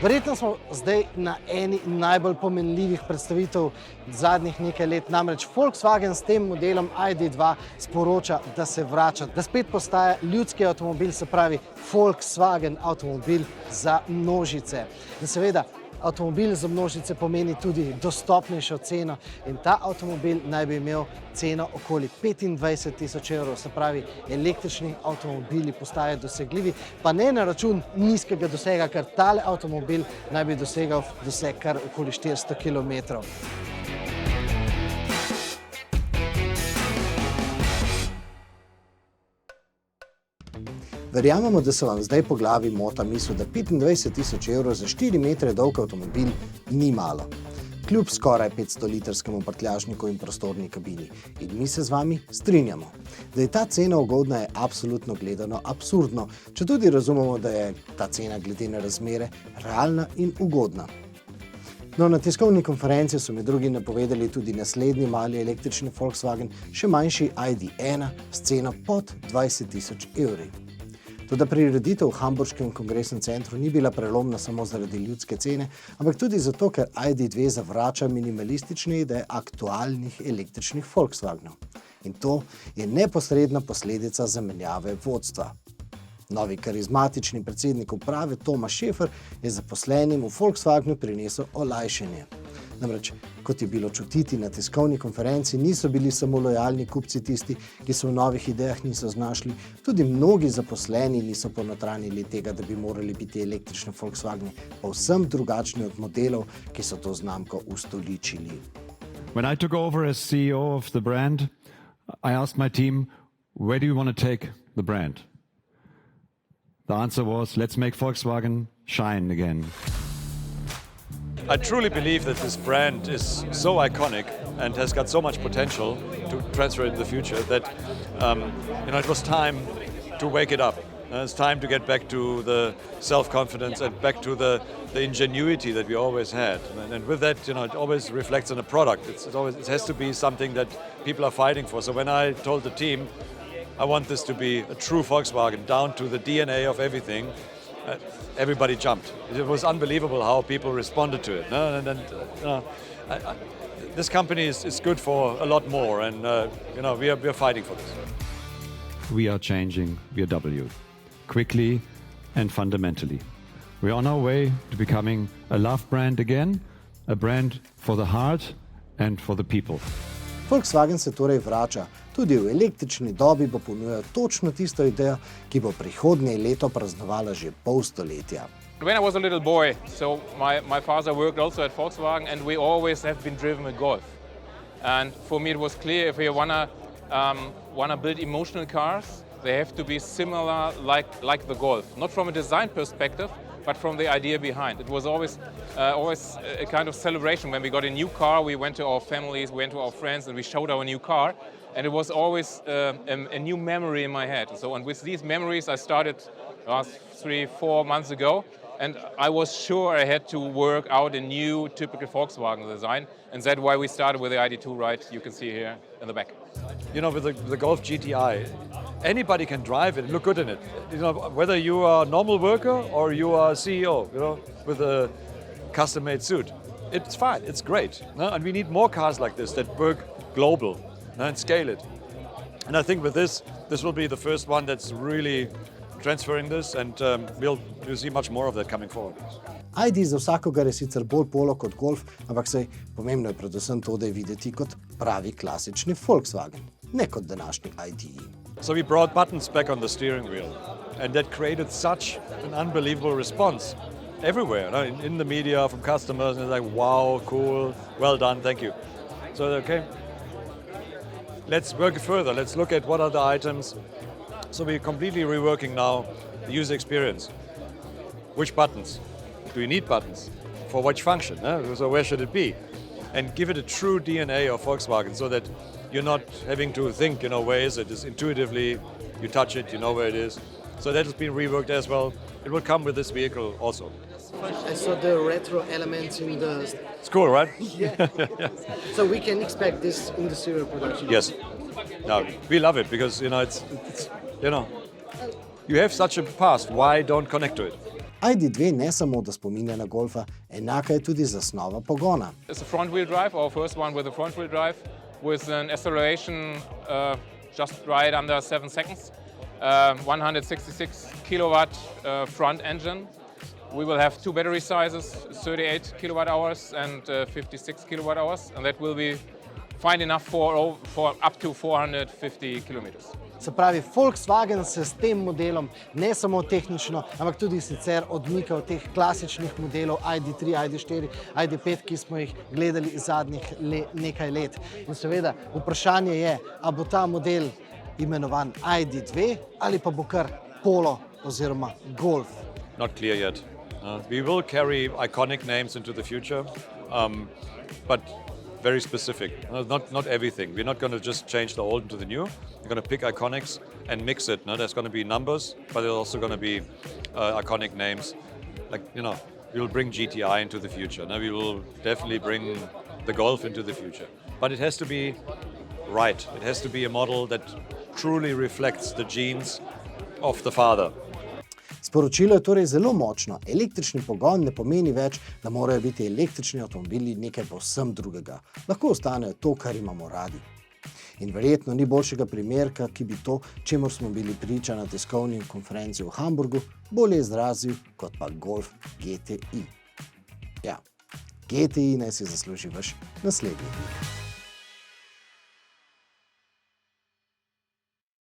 Verjetno smo zdaj na eni najbolj pomenljivih predstavitev zadnjih nekaj let, namreč Volkswagen s tem modelom ID.2 sporoča, da se vrača, da spet postaja ljudski avtomobil, se pravi Volkswagen avtomobil za množice. In seveda, avtomobil za množice pomeni tudi dostopnejšo ceno in ta avtomobil naj bi imel ceno okoli 25.000 evrov, se pravi električni avtomobili postajajo dosegljivi, pa ne na račun nizkega dosega, ker tale avtomobil naj bi dosegal doseg kar okoli 400 km. Verjamemo, da se vam zdaj po glavi mota misel, da 25.000 evrov za 4 metre dolg avtomobil ni malo. Kljub skoraj 500-litrskemu prtljažniku in prostorni kabini. In mi se z vami strinjamo. Da je ta cena ugodna, je absolutno gledano absurdno, če tudi razumemo, da je ta cena glede na razmere realna in ugodna. No, na tiskovni konferenci so med drugim napovedali tudi naslednji mali električni Volkswagen, še manjši ID.1 s ceno pod 20.000 evri. Toda prireditev v Hamburškem kongresnem centru ni bila prelomna samo zaradi ljudske cene, ampak tudi zato, ker ID.2 zavrača minimalistične ideje aktualnih električnih Volkswagenov. In to je neposredna posledica zamenjave vodstva. Novi karizmatični predsednik uprave Thomas Schäfer je zaposlenim v Volkswagenu prinesel olajšanje. Namreč, kot je bilo čutiti na tiskovni konferenci, niso bili samo lojalni kupci tisti, ki se v novih idejah niso znašli, tudi mnogi zaposleni niso ponotranjili tega, da bi morali biti električni Volkswageni povsem drugačni od modelov, ki so to znamko ustoličili. When I took over as CEO of the brand, I asked my team, where do you want to take the brand? The answer was, let's make Volkswagen shine again. I truly believe that this brand is so iconic and has got so much potential to transfer it in the future that it was time to wake it up. It's time to get back to the self-confidence and back to the ingenuity that we always had. And with that, it always reflects on a product. It has to be something that people are fighting for. So when I told the team, I want this to be a true Volkswagen, down to the DNA of everything, everybody jumped. It was unbelievable how people responded to it. This company is good for a lot more, and we are fighting for this. We are changing BMW quickly and fundamentally. We are on our way to becoming a love brand again, a brand for the heart and for the people. Volkswagen se torej vrača. Tudi v električni dobi bo ponujal točno tisto idejo, ki bo prihodnje leto praznovala že pol stoletja. When I was a little boy, so my father worked also at Volkswagen, and we always have been driven with Golf. And for me it was clear, if we wanna build emotional cars, they have to be similar like the Golf. Not from a design perspective, but from the idea behind. It was always a kind of celebration. When we got a new car, we went to our families, we went to our friends, and we showed our new car. And it was always a new memory in my head. So, and with these memories, I started 3-4 months ago, and I was sure I had to work out a new typical Volkswagen design, and that's why we started with the ID.2, right? You can see here in the back. With the Golf GTI, anybody can drive it and look good in it. Whether you are a normal worker or you are a CEO, with a custom-made suit, it's fine. It's great, and we need more cars like this that work global. And scale it. And I think with this will be the first one that's really transferring this, and we'll see much more of that coming forward. ID za vsakogar je sicer bolj polo kot Golf, ampak saj pomembno je predvsem to, da je videti kot pravi klasični Volkswagen, ne kot današnji ID. So we brought buttons back on the steering wheel, and that created such an unbelievable response everywhere, in the media, from customers, and it's like, wow, cool, well done, thank you. So, okay. Let's work further. Let's look at what are the items. So we're completely reworking now the user experience. Which buttons? Do you need buttons? For which function? So where should it be? And give it a true DNA of Volkswagen so that you're not having to think, where is it? It's intuitively, you touch it, you know where it is. So that has been reworked as well. It will come with this vehicle also. I saw the retro elements in the... It's cool, right? Yeah. So we can expect this in the serial production? Yes. No, we love it because, it's you have such a past. Why don't connect to it? ID.2 ne samo, da spominja na Golfa, enaka je tudi zasnova pogona. It's a front-wheel drive, our first one with a front-wheel drive, with an acceleration just right under 7 seconds. 166 kilowatt front engine. We will have two battery sizes, 38 kilowatt hours and 56 kilowatt hours, and that will be fine enough for up to 450 kilometers. Se pravi, Volkswagen se s tem modelom ne samo tehnično, ampak tudi sicer odmika od teh klasičnih modelov ID.3, ID.4, ID.5, ki smo jih gledali zadnjih nekaj let. In seveda, vprašanje je, a bo ta model imenovan ID.2 ali pa bo kar Polo oziroma Golf. Not clear yet. We will carry iconic names into the future, but very specific. Not everything. We're not going to just change the old into the new. We're going to pick iconics and mix it. There's going to be numbers, but there's also going to be iconic names. Like, we will bring GTI into the future. We will definitely bring the Golf into the future. But it has to be right. It has to be a model that truly reflects the genes of the father. Sporočilo je torej zelo močno. Električni pogon ne pomeni več, da morajo biti električni avtomobili nekaj povsem drugega. Lahko ostanejo to, kar imamo radi. In verjetno ni boljšega primerka, ki bi to, čemur smo bili priča na tiskovni konferenci v Hamburgu, bolje izrazil kot pa Golf GTI. Ja, GTI naj si zasluži vaš naslednji.